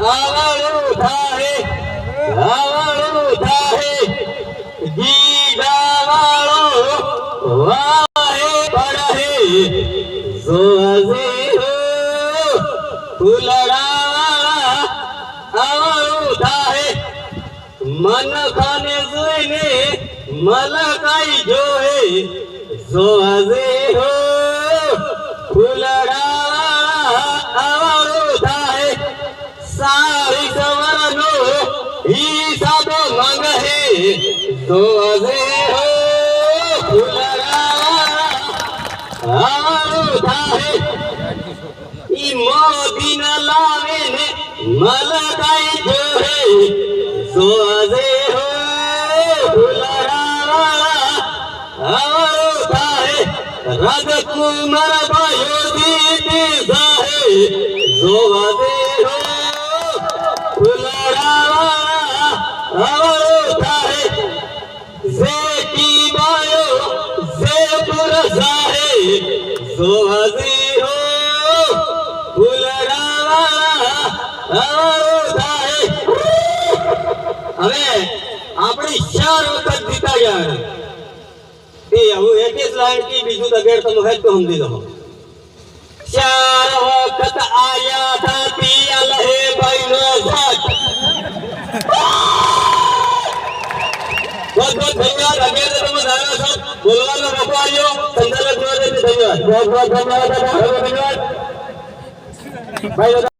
આવળું થાય જીડાવાળો વાહે પડે સોજે હો ફૂલડાવાળા આવળું થાય મન ખાને જોઈને મલકાઈ જોએ સોજે હો ફૂલડાવાળા આવળું થાય સારી સવરનો હિસાબો માંગે સોજે હો ફૂલડાવાળા આવળું થાય ઈ મોદી ન લાવે ને મલકાઈ જોએ સોજે હો ફૂલડાવાળા આવળું થાય રાજકુમાર ભાઈઓ દીદી સાહે સોજે હો ફૂલડાવાળા આવળું થાય જેટી બાયો જેપુર સાહે સોજે હો ફૂલડાવાળા આવળું થાય હવે આપણી 4 વખત જીતા ગયા એ હું એક જ લાઈન કી બીજું તગેર તમે હેડ તો સમજી લો 4 વખત આયા થા પિયા લહે ભાઈનો સાથ बहुत बहुत धन्यवाद अगेर તમે ધારા છો બોલવાનો મોકો આવ્યો સંચાલક મહોદયને ધન્યવાદ बहुत बहुत धन्यवाद भाई